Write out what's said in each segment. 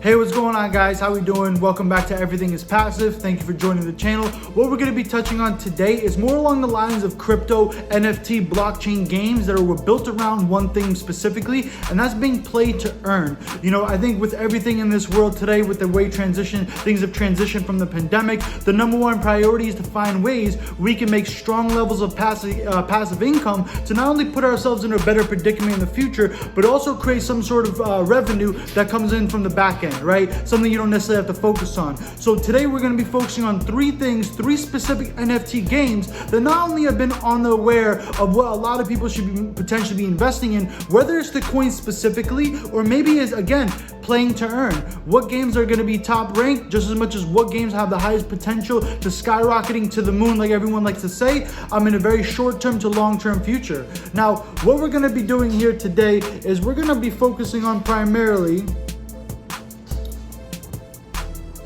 Hey, what's going on, guys? How we doing? Welcome back to Everything is Passive. Thank you for joining the channel. What we're going to be touching on today is more along the lines of crypto, NFT, blockchain games that were built around one thing specifically, and that's being played to earn. You know, I think with everything in this world today, with the way things have transitioned from the pandemic, the number one priority is to find ways we can make strong levels of passive income to not only put ourselves in a better predicament in the future, but also create some sort of revenue that comes in from the back end. Right? Something you don't necessarily have to focus on. So today we're going to be focusing on three specific NFT games that not only have been unaware of what a lot of people should be potentially be investing in, whether it's the coin specifically, or maybe is again playing to earn. What games are going to be top ranked just as much as what games have the highest potential to skyrocketing to the moon, like everyone likes to say, in a very short term to long term future. Now, what we're going to be doing here today is we're going to be focusing on primarily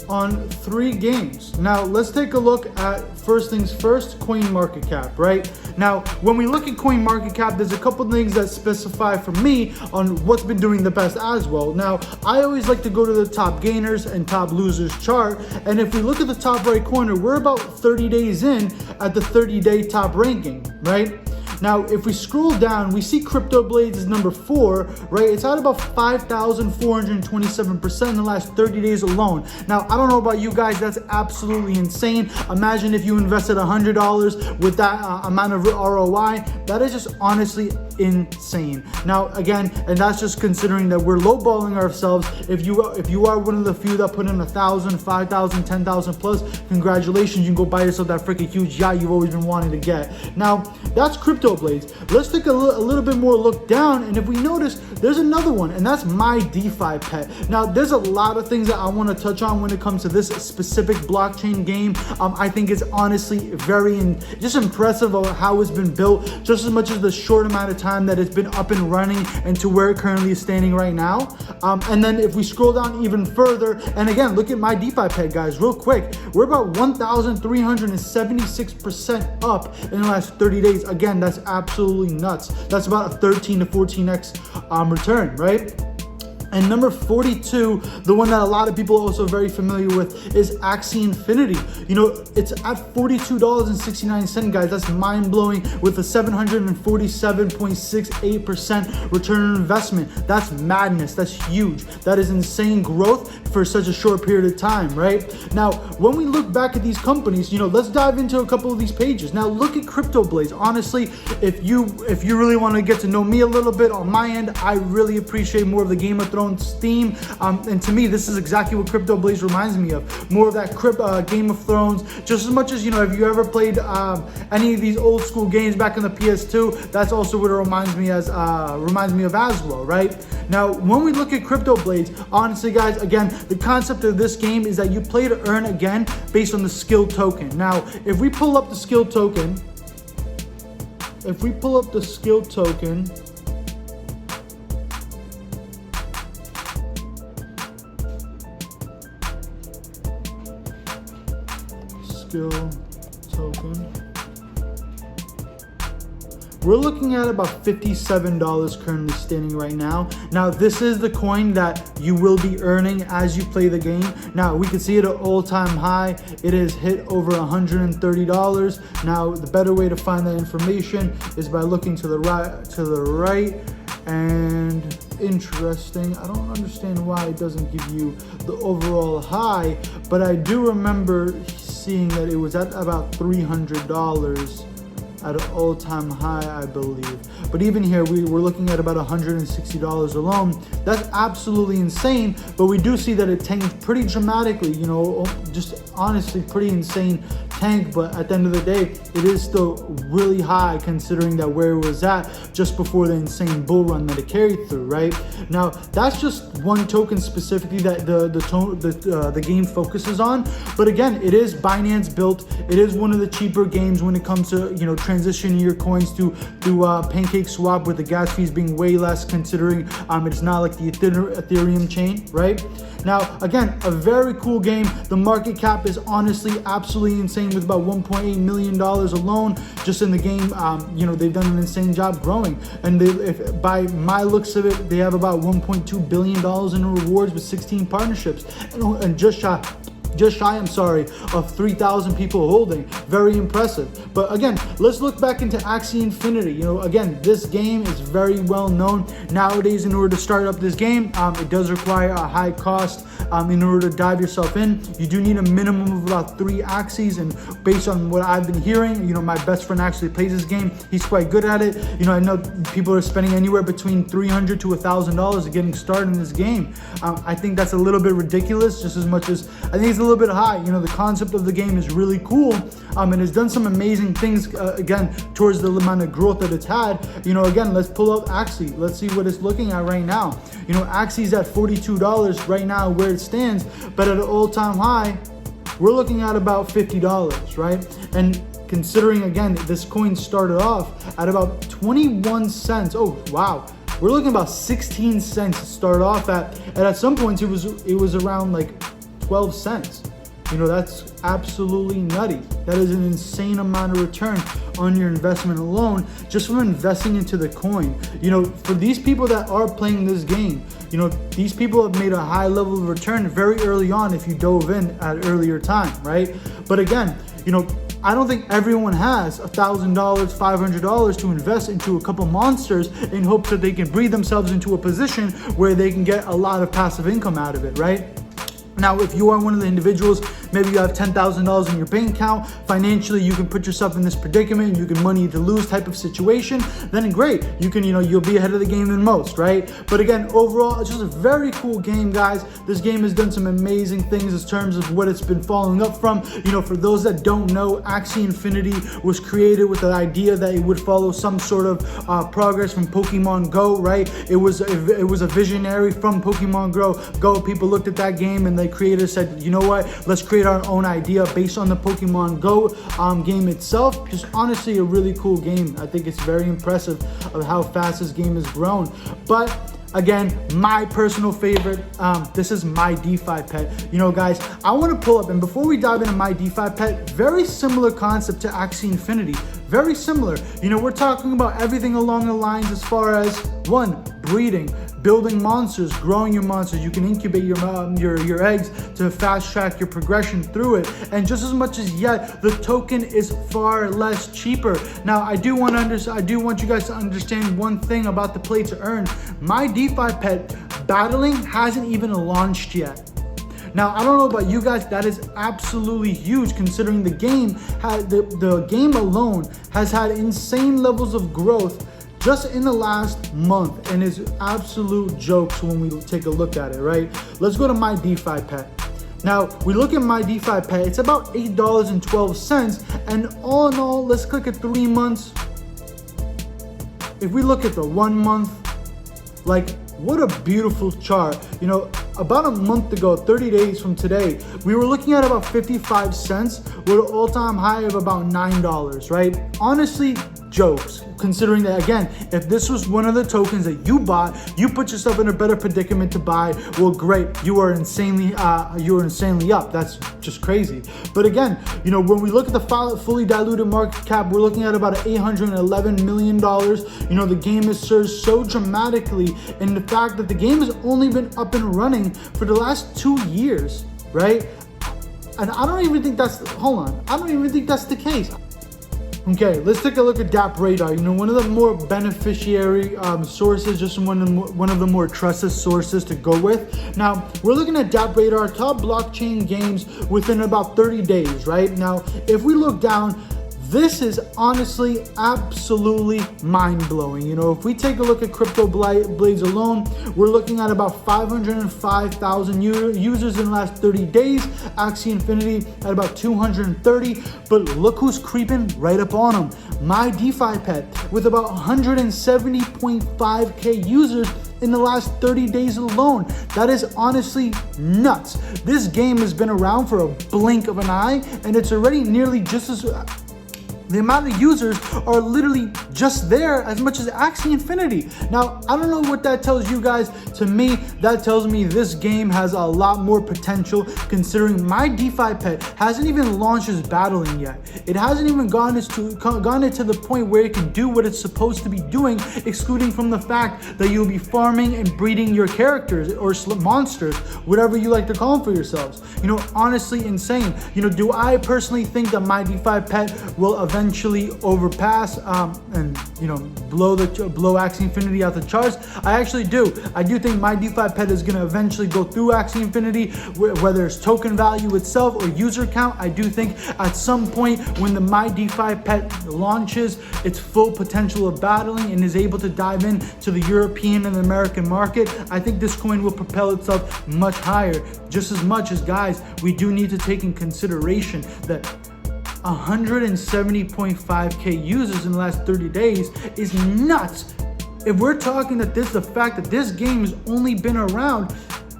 on three games. Now let's take a look at, first things first, coin market cap, right? Now when we look at coin market cap, there's a couple things that specify for me on what's been doing the best as well. Now I always like to go to the top gainers and top losers chart, and if we look at the top right corner, we're about 30 days in at the 30-day top ranking, right? Now, if we scroll down, we see Crypto Blades is number 4, right? It's at about 5,427% in the last 30 days alone. Now, I don't know about you guys, that's absolutely insane. Imagine if you invested $100 with that amount of ROI. That is just honestly insane. Now, again, and that's just considering that we're lowballing ourselves. If you are one of the few that put in 1,000, 5,000, 10,000 plus, congratulations, you can go buy yourself that freaking huge yacht you've always been wanting to get. Now, that's Crypto Blades. Let's take a little bit more look down, and if we notice, there's another one, and that's my DeFi pet. Now, there's a lot of things that I want to touch on when it comes to this specific blockchain game. I think it's honestly very just impressive of how it's been built, just as much as the short amount of time that it's been up and running and to where it currently is standing right now. And then if we scroll down even further, and again, look at my DeFi pet, guys, real quick. We're about 1,376% up in the last 30 days. Again, that's absolutely nuts. That's about a 13 to 14x return, right? And number 42, the one that a lot of people are also very familiar with, is Axie Infinity. You know, it's at $42.69, guys. That's mind-blowing, with a 747.68% return on investment. That's madness. That's huge. That is insane growth for such a short period of time, right? Now, when we look back at these companies, you know, let's dive into a couple of these pages. Now, look at Crypto Blades. Honestly, if you really want to get to know me a little bit on my end, I really appreciate more of the Game of Thrones theme, and to me this is exactly what Crypto Blades reminds me of. More of that Game of Thrones, just as much as, you know, if you ever played any of these old school games back in the PS2, that's also what it reminds me of as well, right? Now when we look at Crypto Blades, honestly guys, again, the concept of this game is that you play to earn again based on the skill token. Now if we pull up the skill token, we're looking at about $57 currently standing right now. Now, this is the coin that you will be earning as you play the game. Now, we can see it at all-time high. It has hit over $130. Now, the better way to find that information is by looking to the right. And interesting, I don't understand why it doesn't give you the overall high, but I do remember seeing that it was at about $300 at an all-time high, I believe. But even here, we're looking at about $160 alone. That's absolutely insane, but we do see that it tanked pretty dramatically, you know, just honestly pretty insane tank, but at the end of the day, it is still really high considering that where it was at just before the insane bull run that it carried through, right? Now, that's just one token specifically that the game focuses on, but again, it is Binance built. It is one of the cheaper games when it comes to, you know, transitioning your coins to Pancake Swap, with the gas fees being way less, considering it's not like the Ethereum chain, right? Now, again, a very cool game. The market cap is honestly absolutely insane with about $1.8 million alone just in the game. They've done an insane job growing. And by my looks of it, they have about $1.2 billion in rewards with 16 partnerships and just shy, of 3,000 people holding. Very impressive. But again, let's look back into Axie Infinity. Again, this game is very well known nowadays. In order to start up this game, it does require a high cost. In order to dive yourself in, you do need a minimum of about 3 Axies. And based on what I've been hearing, my best friend actually plays this game. He's quite good at it. I know people are spending anywhere between $300 to $1,000 getting started in this game. I think that's a little bit ridiculous, just as much as I think it's a little bit high. The concept of the game is really cool, and it's done some amazing things again towards the amount of growth that it's had. Again, let's pull up Axie. Let's see what it's looking at right now. Axie's at $42 right now where it stands, but at an all-time high, we're looking at about $50, right? And considering again, this coin started off at about 21 cents. Oh wow. We're looking about 16 cents to start off at, and at some points it was around like 12 cents. That's absolutely nutty. That is an insane amount of return on your investment alone, just from investing into the coin. For these people that are playing this game, these people have made a high level of return very early on if you dove in at earlier time, right? But again, I don't think everyone has $1,000, $500 to invest into a couple monsters in hopes that they can breed themselves into a position where they can get a lot of passive income out of it, right? Now, if you are one of the individuals, maybe you have $10,000 in your bank account, financially you can put yourself in this predicament, you can money to lose type of situation, then great. You can, you'll be ahead of the game than most, right? But again, overall, it's just a very cool game, guys. This game has done some amazing things in terms of what it's been following up from. For those that don't know, Axie Infinity was created with the idea that it would follow some sort of progress from Pokemon Go, right? It was a visionary from Pokemon Go. People looked at that game and the creator said, you know what, let's create our own idea based on the Pokemon Go game itself. Just honestly a really cool game. I think it's very impressive of how fast this game has grown. But again, my personal favorite, this is My DeFi Pet. Guys, I want to pull up, and before we dive into My DeFi Pet, very similar concept to Axie Infinity. Very similar. We're talking about everything along the lines as far as, one, breeding, building monsters, growing your monsters. You can incubate your eggs to fast track your progression through it. And just as much as yet, the token is far less cheaper. Now, I do want you guys to understand one thing about the play to earn. My DeFi Pet battling hasn't even launched yet. Now, I don't know about you guys, that is absolutely huge considering the game the game alone has had insane levels of growth just in the last month, and it's absolute jokes when we take a look at it, right? Let's go to My DeFi Pet. Now, we look at My DeFi Pet, it's about $8.12, and all in all, let's click at 3 months. If we look at the 1 month, like, what a beautiful chart. About a month ago, 30 days from today, we were looking at about 55 cents with an all-time high of about $9, right? Honestly, jokes, considering that, again, if this was one of the tokens that you bought, you put yourself in a better predicament to buy. Well, great, you are insanely up. That's just crazy. But again, when we look at the fully diluted market cap, we're looking at about $811 million. The game has surged so dramatically, and the fact that the game has only been up and running for the last 2 years, right? And I don't even think that's the case. Okay, let's take a look at DeFi Radar. One of the more beneficiary sources, just one of the more trusted sources to go with. Now, we're looking at DeFi Radar, top blockchain games within about 30 days, right? Now, if we look down, this is honestly absolutely mind-blowing. If we take a look at Crypto Blades alone, we're looking at about 505,000 users in the last 30 days. Axie Infinity at about 230, but look who's creeping right up on them. My DeFi Pet with about 170.5k users in the last 30 days alone. That is honestly nuts. This game has been around for a blink of an eye, and it's already nearly just as the amount of users are literally just there as much as Axie Infinity. Now, I don't know what that tells you guys. To me, that tells me this game has a lot more potential, considering my DeFi pet hasn't even launched its battling yet. It hasn't even gone into the point where it can do what it's supposed to be doing, excluding from the fact that you'll be farming and breeding your characters or monsters, whatever you like to call them for yourselves. You know, honestly insane. You know, do I personally think that my DeFi pet will eventually overpass and, you know, blow Axie Infinity out the charts? I actually do. I do think my DeFi pet is going to eventually go through Axie Infinity, whether it's token value itself or user count. I do think at some point when the my DeFi pet launches its full potential of battling and is able to dive into the European and American market, I think this coin will propel itself much higher. Just as much as, guys, we do need to take in consideration that 170.5k users in the last 30 days is nuts. If we're talking that the fact that this game has only been around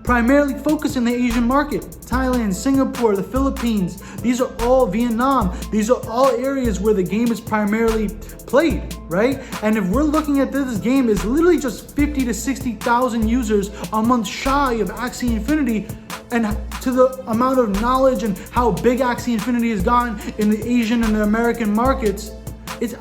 primarily focused in the Asian market, Thailand, Singapore, the Philippines, these are all Vietnam, these are all areas where the game is primarily played, right? And if we're looking at this game is literally just 50 to 60,000 users a month shy of Axie Infinity, and to the amount of knowledge and how big Axie Infinity has gone in the Asian and the American markets, it's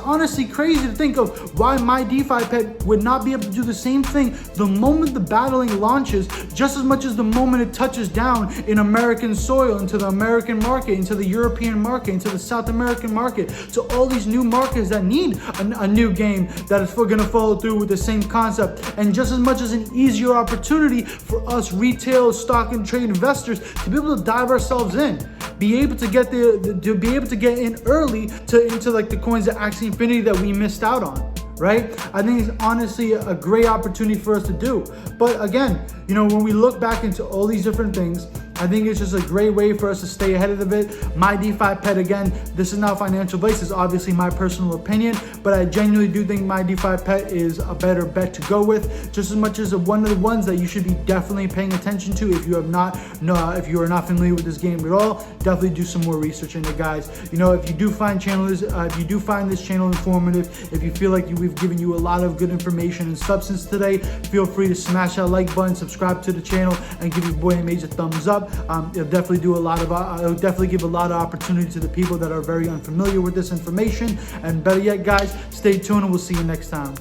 honestly crazy to think of why my DeFi pet would not be able to do the same thing the moment the battling launches, just as much as the moment it touches down in American soil, into the American market, into the European market, into the South American market, to all these new markets that need a new game that is going to follow through with the same concept. And just as much as an easier opportunity for us retail stock and trade investors to be able to dive ourselves in, be able to get in early into like the coins of Axie Infinity that we missed out on, right? I think it's honestly a great opportunity for us to do. But again, you know, when we look back into all these different things, I think it's just a great way for us to stay ahead of it. My DeFi pet, again, this is not financial advice, it's obviously my personal opinion, but I genuinely do think my DeFi pet is a better bet to go with, just as much as one of the ones that you should be definitely paying attention to if you are not familiar with this game at all. Definitely do some more research in it, guys. You know, if you do find this channel informative, if you feel like we've given you a lot of good information and substance today, feel free to smash that like button, subscribe to the channel, and give your boy a major thumbs up. It'll definitely give a lot of opportunity to the people that are very unfamiliar with this information. And better yet, guys, stay tuned and we'll see you next time.